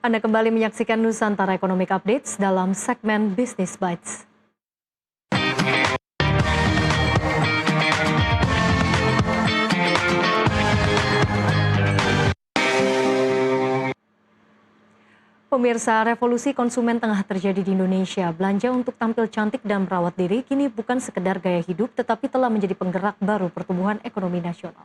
Anda kembali menyaksikan Nusantara Economic Updates dalam segmen Business Bites. Pemirsa, revolusi konsumen tengah terjadi di Indonesia. Belanja untuk tampil cantik dan merawat diri kini bukan sekedar gaya hidup, tetapi telah menjadi penggerak baru pertumbuhan ekonomi nasional.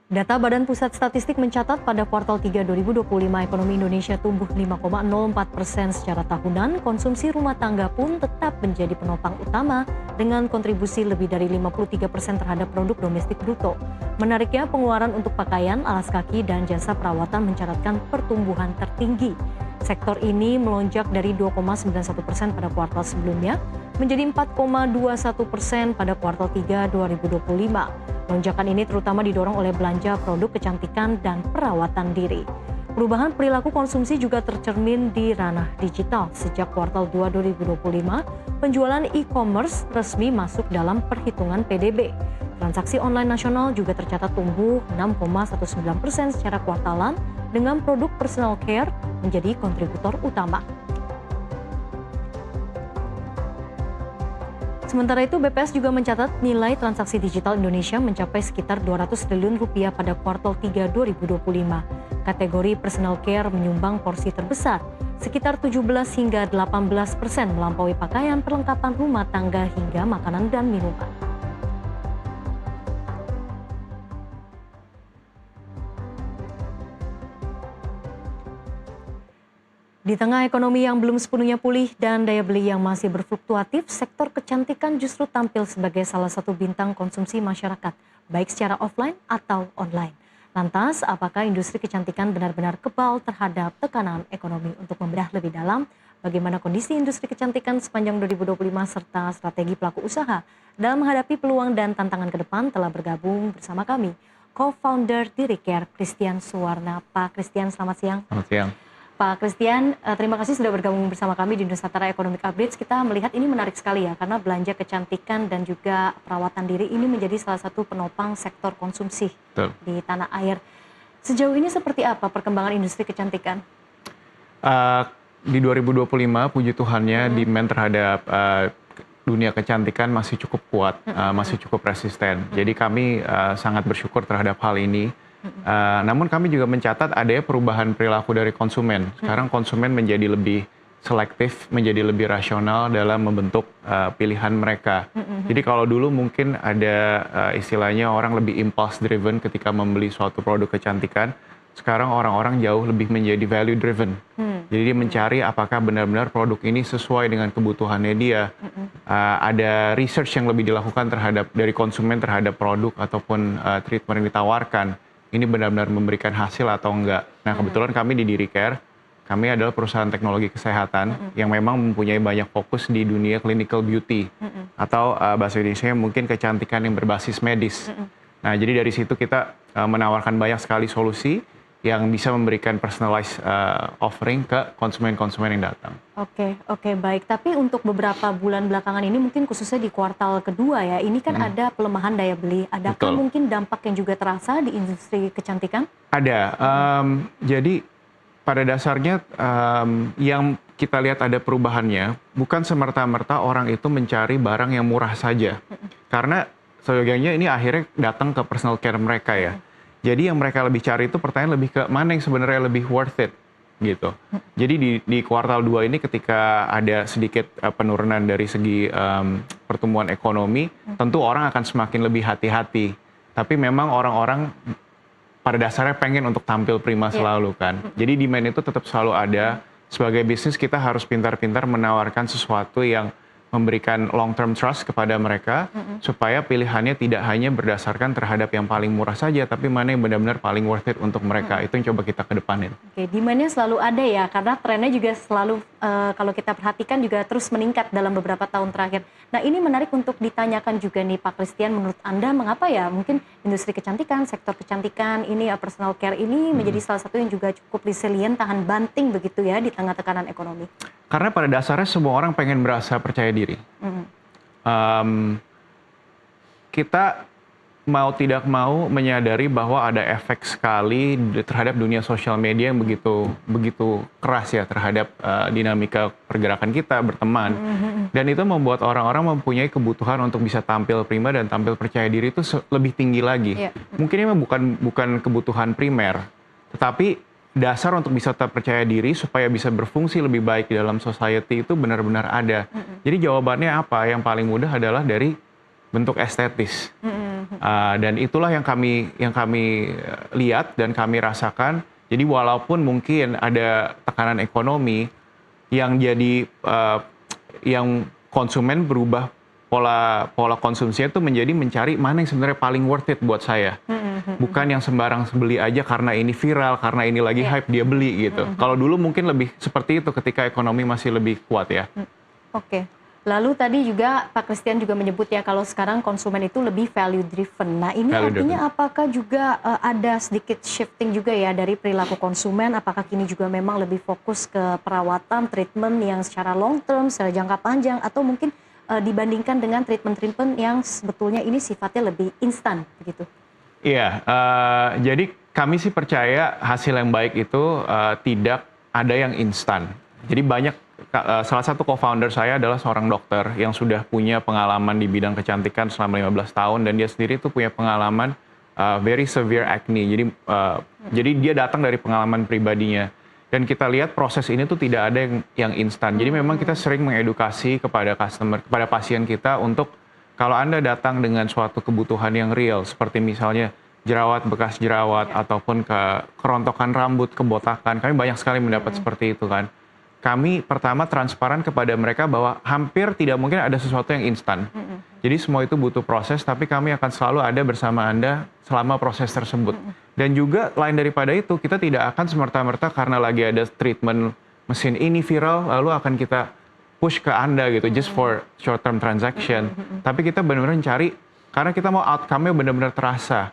Data Badan Pusat Statistik mencatat pada kuartal 3 2025 ekonomi Indonesia tumbuh 5,04% secara tahunan. Konsumsi rumah tangga pun tetap menjadi penopang utama dengan kontribusi lebih dari 53% terhadap produk domestik bruto. Menariknya, pengeluaran untuk pakaian, alas kaki, dan jasa perawatan mencatatkan pertumbuhan tertinggi. Sektor ini melonjak dari 2,91% pada kuartal sebelumnya menjadi 4,21% pada kuartal 3 2025. Lonjakan ini terutama didorong oleh belanja produk kecantikan dan perawatan diri. Perubahan perilaku konsumsi juga tercermin di ranah digital. Sejak kuartal 2 2025, penjualan e-commerce resmi masuk dalam perhitungan PDB. Transaksi online nasional juga tercatat tumbuh 6,19% secara kuartalan dengan produk personal care menjadi kontributor utama. Sementara itu, BPS juga mencatat nilai transaksi digital Indonesia mencapai sekitar 200 triliun rupiah pada kuartal 3 2025. Kategori personal care menyumbang porsi terbesar, sekitar 17 hingga 18% melampaui pakaian, perlengkapan rumah tangga hingga makanan dan minuman. Di tengah ekonomi yang belum sepenuhnya pulih dan daya beli yang masih berfluktuatif, sektor kecantikan justru tampil sebagai salah satu bintang konsumsi masyarakat, baik secara offline atau online. Lantas, apakah industri kecantikan benar-benar kebal terhadap tekanan ekonomi? Untuk membedah lebih dalam, bagaimana kondisi industri kecantikan sepanjang 2025 serta strategi pelaku usaha dalam menghadapi peluang dan tantangan ke depan, telah bergabung bersama kami, co-founder Diricare, Christian Suwarna. Pak Christian, selamat siang. Selamat siang. Pak Christian, terima kasih sudah bergabung bersama kami di Nusantara Economic Updates. Kita melihat ini menarik sekali ya, karena belanja kecantikan dan juga perawatan diri ini menjadi salah satu penopang sektor konsumsi di tanah air. Sejauh ini seperti apa perkembangan industri kecantikan? Di 2025, puji Tuhannya, demand terhadap dunia kecantikan masih cukup kuat, masih cukup resisten. Jadi kami sangat bersyukur terhadap hal ini. Namun kami juga mencatat adanya perubahan perilaku dari konsumen. Sekarang konsumen menjadi lebih selektif, menjadi lebih rasional dalam membentuk pilihan mereka. Jadi kalau dulu mungkin ada istilahnya orang lebih impulse driven ketika membeli suatu produk kecantikan, sekarang orang-orang jauh lebih menjadi value driven. Jadi dia mencari apakah benar-benar produk ini sesuai dengan kebutuhannya dia. Ada research yang lebih dilakukan dari konsumen terhadap produk ataupun treatment yang ditawarkan. Ini benar-benar memberikan hasil atau enggak. Nah, kebetulan kami di Diricare, kami adalah perusahaan teknologi kesehatan yang memang mempunyai banyak fokus di dunia clinical beauty atau bahasa Indonesia mungkin kecantikan yang berbasis medis. Nah, jadi dari situ kita menawarkan banyak sekali solusi yang bisa memberikan personalized offering ke konsumen-konsumen yang datang. Oke, baik. Tapi untuk beberapa bulan belakangan ini, mungkin khususnya di kuartal kedua ya, ini kan ada pelemahan daya beli. Adakah mungkin dampak yang juga terasa di industri kecantikan? Ada. Jadi pada dasarnya yang kita lihat ada perubahannya, bukan semerta-merta orang itu mencari barang yang murah saja. Karena sejujurnya ini akhirnya datang ke personal care mereka ya. Jadi yang mereka lebih cari itu pertanyaan lebih ke mana yang sebenarnya lebih worth it gitu. Jadi di kuartal 2 ini ketika ada sedikit penurunan dari segi pertumbuhan ekonomi, tentu orang akan semakin lebih hati-hati. Tapi memang orang-orang pada dasarnya pengen untuk tampil prima selalu kan. Jadi demand itu tetap selalu ada. Sebagai bisnis kita harus pintar-pintar menawarkan sesuatu yang memberikan long term trust kepada mereka supaya pilihannya tidak hanya berdasarkan terhadap yang paling murah saja, tapi mana yang benar-benar paling worth it untuk mereka. Itu yang coba kita kedepanin. Oke, demand-nya selalu ada ya, karena trennya juga selalu kalau kita perhatikan juga terus meningkat dalam beberapa tahun terakhir. Nah, ini menarik untuk ditanyakan juga nih Pak Christian, menurut Anda mengapa ya mungkin industri kecantikan, sektor kecantikan ini, personal care ini menjadi salah satu yang juga cukup resilient, tahan banting begitu ya di tengah tekanan ekonomi? Karena pada dasarnya semua orang pengen merasa percaya diri. Kita mau tidak mau menyadari bahwa ada efek sekali terhadap dunia sosial media yang begitu keras ya terhadap dinamika pergerakan kita berteman. Dan itu membuat orang-orang mempunyai kebutuhan untuk bisa tampil prima dan tampil percaya diri itu lebih tinggi lagi. Mungkin ini bukan kebutuhan primer, tetapi dasar untuk bisa tetap percaya diri supaya bisa berfungsi lebih baik di dalam society itu benar-benar ada. Jadi jawabannya apa? Yang paling mudah adalah dari bentuk estetis. Dan itulah yang kami lihat dan kami rasakan. Jadi walaupun mungkin ada tekanan ekonomi yang jadi yang konsumen berubah pola konsumsinya itu menjadi mencari mana yang sebenarnya paling worth it buat saya. Bukan yang sembarang beli aja karena ini viral, karena ini lagi hype dia beli gitu. Kalau dulu mungkin lebih seperti itu ketika ekonomi masih lebih kuat ya. Oke. Lalu tadi juga Pak Christian juga menyebut ya kalau sekarang konsumen itu lebih value driven. Nah ini artinya apakah juga ada sedikit shifting juga ya dari perilaku konsumen? Apakah kini juga memang lebih fokus ke perawatan, treatment yang secara long term, secara jangka panjang, atau mungkin dibandingkan dengan treatment-treatment yang sebetulnya ini sifatnya lebih instan begitu? Iya, jadi kami sih percaya hasil yang baik itu tidak ada yang instan. Jadi salah satu co-founder saya adalah seorang dokter yang sudah punya pengalaman di bidang kecantikan selama 15 tahun dan dia sendiri tuh punya pengalaman very severe acne. Jadi dia datang dari pengalaman pribadinya dan kita lihat proses ini tuh tidak ada yang instan. Jadi memang kita sering mengedukasi kepada kepada pasien kita untuk kalau Anda datang dengan suatu kebutuhan yang real seperti misalnya bekas jerawat ataupun kerontokan rambut, kebotakan, kami banyak sekali mendapat seperti itu kan. Kami pertama transparan kepada mereka bahwa hampir tidak mungkin ada sesuatu yang instan. Jadi semua itu butuh proses, tapi kami akan selalu ada bersama Anda selama proses tersebut. Dan juga lain daripada itu, kita tidak akan semerta-merta karena lagi ada treatment mesin ini viral, lalu akan kita push ke Anda gitu, just for short term transaction. Tapi kita benar-benar mencari, karena kita mau outcome-nya benar-benar terasa.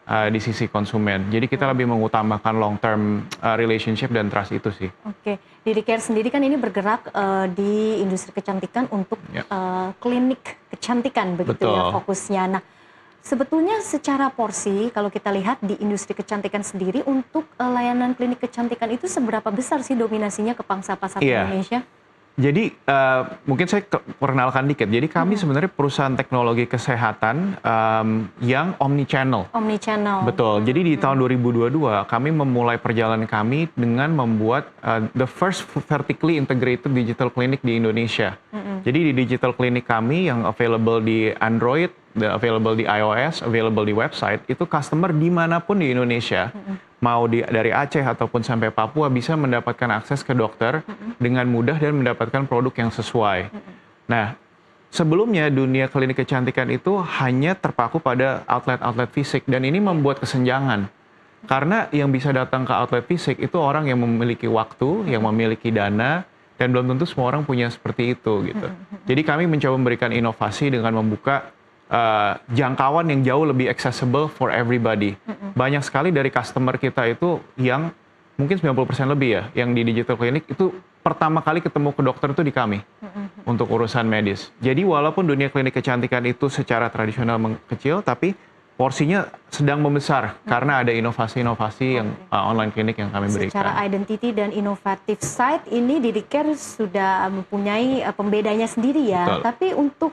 Di sisi konsumen. Jadi kita lebih mengutamakan long term relationship dan trust itu sih. Oke, Didicare sendiri kan ini bergerak di industri kecantikan untuk klinik kecantikan begitu ya fokusnya. Nah, sebetulnya secara porsi kalau kita lihat di industri kecantikan sendiri untuk layanan klinik kecantikan itu seberapa besar sih dominasinya ke pangsa pasar Indonesia? Jadi mungkin saya perkenalkan dikit. Jadi kami sebenarnya perusahaan teknologi kesehatan yang omnichannel. Betul. Jadi di tahun 2022 kami memulai perjalanan kami dengan membuat the first vertically integrated digital clinic di Indonesia. Jadi di digital clinic kami yang available di Android, available di iOS, available di website, itu customer dimanapun di Indonesia, mau dari Aceh ataupun sampai Papua bisa mendapatkan akses ke dokter dengan mudah dan mendapatkan produk yang sesuai. Nah, sebelumnya dunia klinik kecantikan itu hanya terpaku pada outlet-outlet fisik dan ini membuat kesenjangan. Karena yang bisa datang ke outlet fisik itu orang yang memiliki waktu, yang memiliki dana, dan belum tentu semua orang punya seperti itu gitu. Jadi kami mencoba memberikan inovasi dengan membuka jangkauan yang jauh lebih accessible for everybody. Banyak sekali dari customer kita itu yang mungkin 90% lebih ya, yang di digital clinic itu pertama kali ketemu ke dokter itu di kami untuk urusan medis. Jadi walaupun dunia klinik kecantikan itu secara tradisional kecil, tapi porsinya sedang membesar karena ada inovasi-inovasi yang online klinik yang kami berikan. Secara identity dan inovatif side ini Didicare sudah mempunyai pembedanya sendiri ya. Betul. Tapi untuk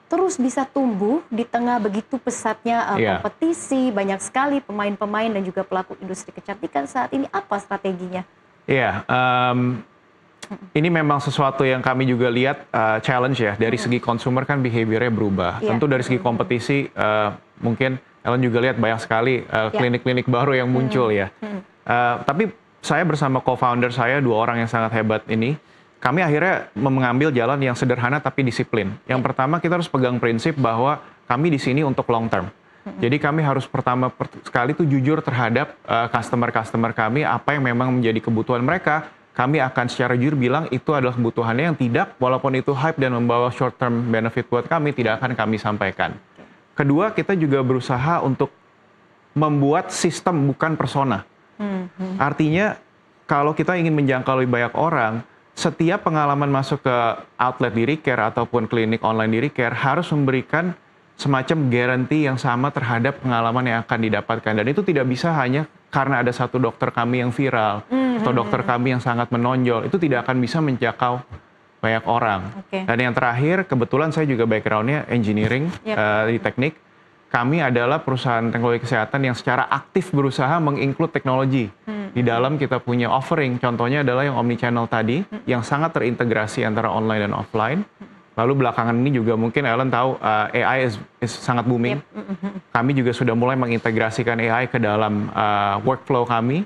terus bisa tumbuh di tengah begitu pesatnya kompetisi, banyak sekali pemain-pemain dan juga pelaku industri kecantikan saat ini, apa strateginya? Ini memang sesuatu yang kami juga lihat challenge ya, dari segi consumer kan behaviornya berubah. Tentu dari segi kompetisi mungkin Ellen juga lihat banyak sekali klinik-klinik baru yang muncul ya. Tapi saya bersama co-founder saya, dua orang yang sangat hebat ini, kami akhirnya mengambil jalan yang sederhana tapi disiplin. Yang pertama kita harus pegang prinsip bahwa kami di sini untuk long term. Jadi kami harus pertama sekali itu jujur terhadap customer-customer kami, apa yang memang menjadi kebutuhan mereka. Kami akan secara jujur bilang itu adalah kebutuhannya, yang tidak, walaupun itu hype dan membawa short term benefit buat kami, tidak akan kami sampaikan. Kedua, kita juga berusaha untuk membuat sistem bukan persona. Artinya kalau kita ingin menjangkau lebih banyak orang, setiap pengalaman masuk ke outlet Didicare ataupun klinik online Didicare harus memberikan semacam guarantee yang sama terhadap pengalaman yang akan didapatkan. Dan itu tidak bisa hanya karena ada satu dokter kami yang viral atau dokter kami yang sangat menonjol. Itu tidak akan bisa menjangkau banyak orang. Dan yang terakhir, kebetulan saya juga background-nya engineering di teknik. Kami adalah perusahaan teknologi kesehatan yang secara aktif berusaha menginclude teknologi di dalam kita punya offering. Contohnya adalah yang omnichannel tadi, yang sangat terintegrasi antara online dan offline. Lalu belakangan ini juga mungkin Ellen tahu AI is sangat booming. Kami juga sudah mulai mengintegrasikan AI ke dalam workflow kami.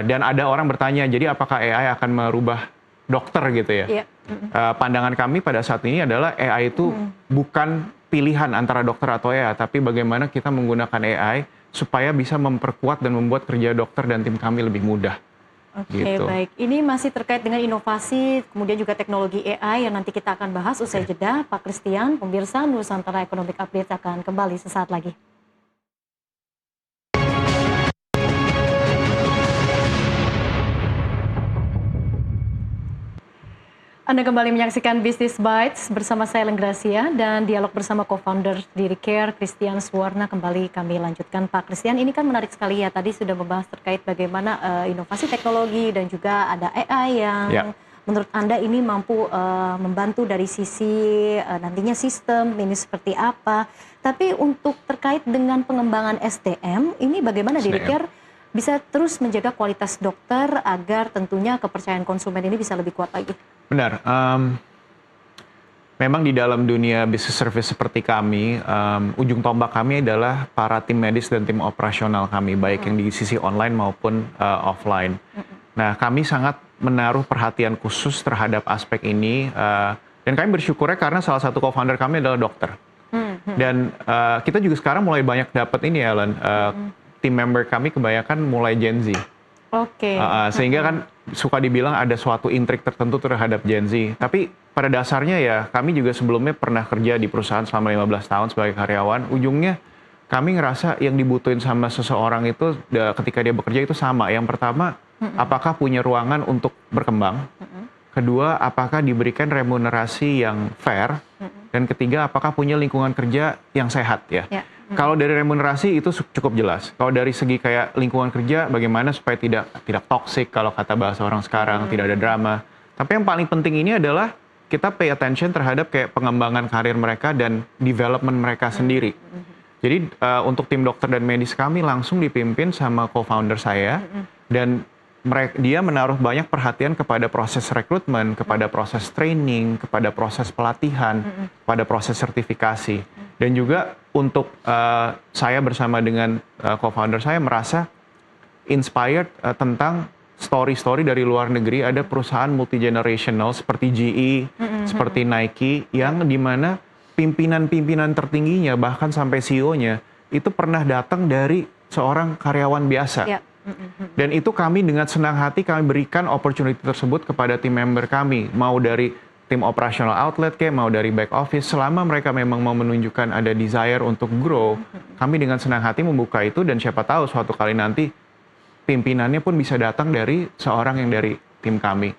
Dan ada orang bertanya, jadi apakah AI akan merubah dokter gitu ya? Pandangan kami pada saat ini adalah AI itu bukan pilihan antara dokter atau AI, tapi bagaimana kita menggunakan AI supaya bisa memperkuat dan membuat kerja dokter dan tim kami lebih mudah. Oke, Gitu. baik. Ini masih terkait dengan inovasi, kemudian juga teknologi AI yang nanti kita akan bahas usai jeda. Pak Christian, pemirsa Nusantara Economic Update akan kembali sesaat lagi. Anda kembali menyaksikan Business Bites bersama saya Ellen Gracia dan dialog bersama co-founder Diricare Christian Suwarna kembali kami lanjutkan. Pak Christian, ini kan menarik sekali ya, tadi sudah membahas terkait bagaimana inovasi teknologi dan juga ada AI yang menurut Anda ini mampu membantu dari sisi nantinya sistem ini seperti apa. Tapi untuk terkait dengan pengembangan SDM, ini bagaimana Diricare bisa terus menjaga kualitas dokter agar tentunya kepercayaan konsumen ini bisa lebih kuat lagi? Benar. Memang di dalam dunia bisnis service seperti kami, ujung tombak kami adalah para tim medis dan tim operasional kami, baik yang di sisi online maupun offline. Nah, kami sangat menaruh perhatian khusus terhadap aspek ini, dan kami bersyukurnya karena salah satu co-founder kami adalah dokter. Dan kita juga sekarang mulai banyak dapat ini, Ellen, tim member kami kebanyakan mulai Gen Z. Sehingga kan suka dibilang ada suatu intrik tertentu terhadap Gen Z. Tapi pada dasarnya ya kami juga sebelumnya pernah kerja di perusahaan selama 15 tahun sebagai karyawan. Ujungnya kami ngerasa yang dibutuhin sama seseorang itu ketika dia bekerja itu sama. Yang pertama, apakah punya ruangan untuk berkembang? Kedua, apakah diberikan remunerasi yang fair? Dan ketiga, apakah punya lingkungan kerja yang sehat ya? Kalau dari remunerasi itu cukup jelas. Kalau dari segi kayak lingkungan kerja, bagaimana supaya tidak toxic kalau kata bahasa orang sekarang, tidak ada drama. Tapi yang paling penting ini adalah kita pay attention terhadap kayak pengembangan karir mereka dan development mereka sendiri. Jadi untuk tim dokter dan medis kami langsung dipimpin sama co-founder saya dan dia menaruh banyak perhatian kepada proses rekrutmen, kepada proses training, kepada proses pelatihan, kepada proses sertifikasi. Dan juga untuk saya bersama dengan co-founder saya merasa inspired tentang story-story dari luar negeri. Ada perusahaan multi-generational seperti GE, seperti Nike, yang dimana pimpinan-pimpinan tertingginya, bahkan sampai CEO-nya, itu pernah datang dari seorang karyawan biasa. Dan itu kami dengan senang hati kami berikan opportunity tersebut kepada tim member kami, mau dari tim operational outlet kayak mau dari back office, selama mereka memang mau menunjukkan ada desire untuk grow, kami dengan senang hati membuka itu dan siapa tahu suatu kali nanti pimpinannya pun bisa datang dari seorang yang dari tim kami.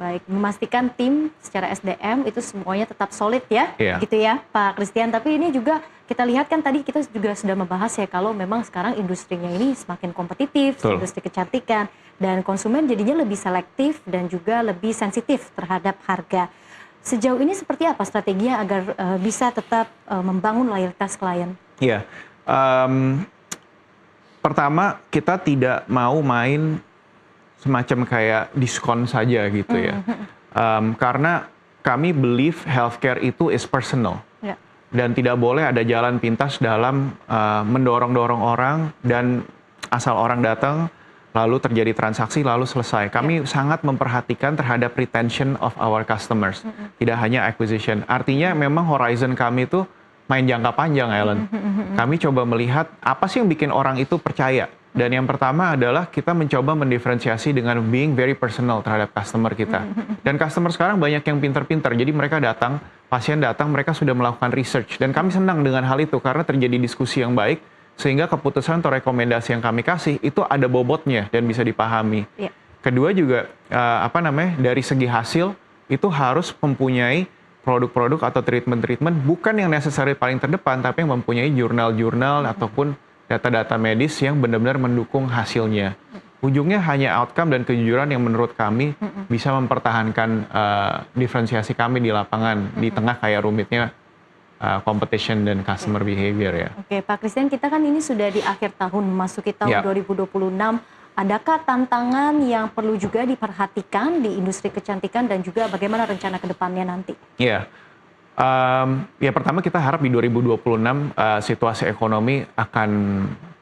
Baik, memastikan tim secara SDM itu semuanya tetap solid ya, gitu ya Pak Christian. Tapi ini juga kita lihat kan tadi kita juga sudah membahas ya kalau memang sekarang industrinya ini semakin kompetitif, industri kecantikan, dan konsumen jadinya lebih selektif dan juga lebih sensitif terhadap harga. Sejauh ini seperti apa strateginya agar bisa tetap membangun loyalitas klien? Iya, pertama kita tidak mau main semacam kayak diskon saja gitu ya. Karena kami believe healthcare itu is personal. Dan tidak boleh ada jalan pintas dalam mendorong-dorong orang dan asal orang datang lalu terjadi transaksi lalu selesai. Kami sangat memperhatikan terhadap retention of our customers. Tidak hanya acquisition. Artinya memang horizon kami itu main jangka panjang, Ellen. Kami coba melihat apa sih yang bikin orang itu percaya. Dan yang pertama adalah kita mencoba mendiferensiasi dengan being very personal terhadap customer kita. Dan customer sekarang banyak yang pintar-pintar, jadi mereka datang, pasien datang, mereka sudah melakukan research. Dan kami senang dengan hal itu karena terjadi diskusi yang baik, sehingga keputusan atau rekomendasi yang kami kasih itu ada bobotnya dan bisa dipahami. Kedua juga, dari segi hasil, itu harus mempunyai produk-produk atau treatment-treatment bukan yang necessary paling terdepan, tapi yang mempunyai jurnal-jurnal ataupun data-data medis yang benar-benar mendukung hasilnya. Ujungnya hanya outcome dan kejujuran yang menurut kami bisa mempertahankan diferensiasi kami di lapangan di tengah kayak rumitnya competition dan customer behavior ya. Oke, Pak Christian, kita kan ini sudah di akhir tahun, memasuki tahun 2026. Adakah tantangan yang perlu juga diperhatikan di industri kecantikan dan juga bagaimana rencana ke depannya nanti? Iya. Ya pertama kita harap di 2026 situasi ekonomi akan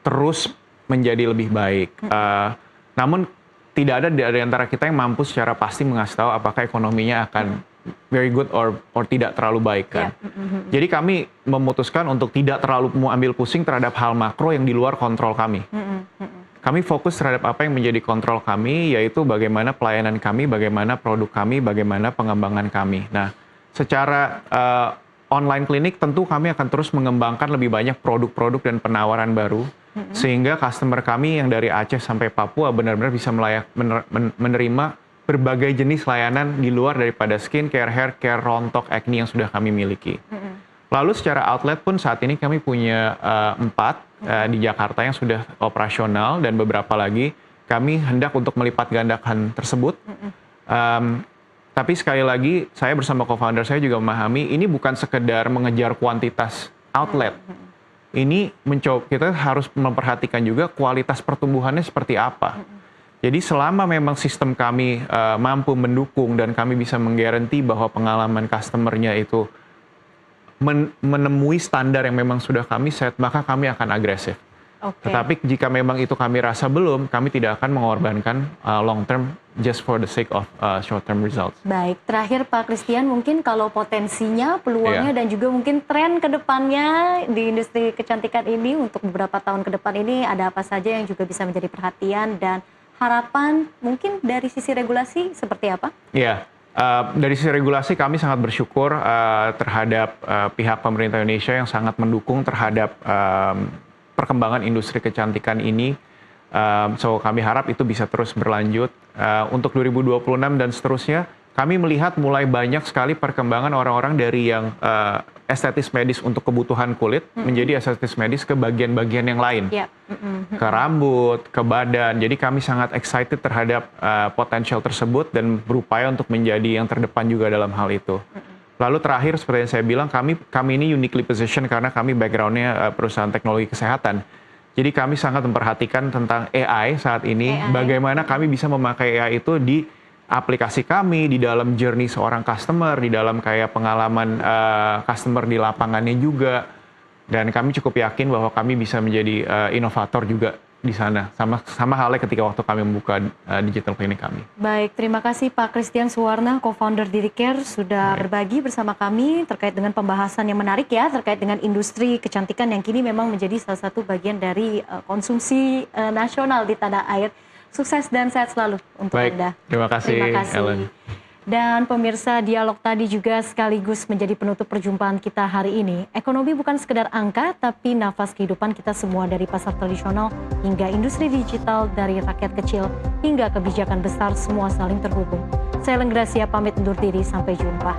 terus menjadi lebih baik. Namun tidak ada di antara kita yang mampu secara pasti mengasih tahu apakah ekonominya akan very good or tidak terlalu baik kan. Jadi kami memutuskan untuk tidak terlalu mengambil pusing terhadap hal makro yang di luar kontrol kami. Kami fokus terhadap apa yang menjadi kontrol kami, yaitu bagaimana pelayanan kami, bagaimana produk kami, bagaimana pengembangan kami. Nah, secara online klinik tentu kami akan terus mengembangkan lebih banyak produk-produk dan penawaran baru, sehingga customer kami yang dari Aceh sampai Papua benar-benar bisa menerima berbagai jenis layanan di luar daripada skincare, hair care, rontok, acne yang sudah kami miliki. Lalu secara outlet pun saat ini kami punya 4 di Jakarta yang sudah operasional dan beberapa lagi kami hendak untuk melipat gandakan tersebut. Tapi sekali lagi saya bersama co-founder saya juga memahami ini bukan sekedar mengejar kuantitas outlet. Ini kita harus memperhatikan juga kualitas pertumbuhannya seperti apa. Jadi selama memang sistem kami mampu mendukung dan kami bisa menggaranti bahwa pengalaman customer-nya itu menemui standar yang memang sudah kami set, maka kami akan agresif. Tetapi jika memang itu kami rasa belum, kami tidak akan mengorbankan long term just for the sake of short term results. Baik, terakhir Pak Christian, mungkin kalau potensinya, peluangnya dan juga mungkin tren ke depannya di industri kecantikan ini untuk beberapa tahun ke depan ini ada apa saja yang juga bisa menjadi perhatian dan harapan mungkin dari sisi regulasi seperti apa? Iya. Dari sisi regulasi kami sangat bersyukur terhadap pihak pemerintah Indonesia yang sangat mendukung terhadap perkembangan industri kecantikan ini. So kami harap itu bisa terus berlanjut. Untuk 2026 dan seterusnya, kami melihat mulai banyak sekali perkembangan orang-orang dari yang estetis medis untuk kebutuhan kulit menjadi estetis medis ke bagian-bagian yang lain. Ke rambut, ke badan. Jadi kami sangat excited terhadap potensial tersebut dan berupaya untuk menjadi yang terdepan juga dalam hal itu. Lalu terakhir seperti yang saya bilang, kami ini uniquely position karena kami background-nya perusahaan teknologi kesehatan. Jadi kami sangat memperhatikan tentang AI saat ini, bagaimana kami bisa memakai AI itu di aplikasi kami, di dalam journey seorang customer, di dalam kayak pengalaman customer di lapangannya juga. Dan kami cukup yakin bahwa kami bisa menjadi inovator juga di sana. Sama halnya ketika waktu kami membuka digital clinic kami. Baik, terima kasih Pak Christian Suwarna, co-founder DiriCare sudah berbagi bersama kami terkait dengan pembahasan yang menarik ya, terkait dengan industri kecantikan yang kini memang menjadi salah satu bagian dari konsumsi nasional di tanah air. Sukses dan sehat selalu untuk Anda. Terima kasih, Ellen. Dan pemirsa, dialog tadi juga sekaligus menjadi penutup perjumpaan kita hari ini. Ekonomi bukan sekedar angka, tapi nafas kehidupan kita semua dari pasar tradisional hingga industri digital, dari rakyat kecil hingga kebijakan besar, semua saling terhubung. Saya Ellen Gracia pamit undur diri, sampai jumpa.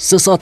Sesaat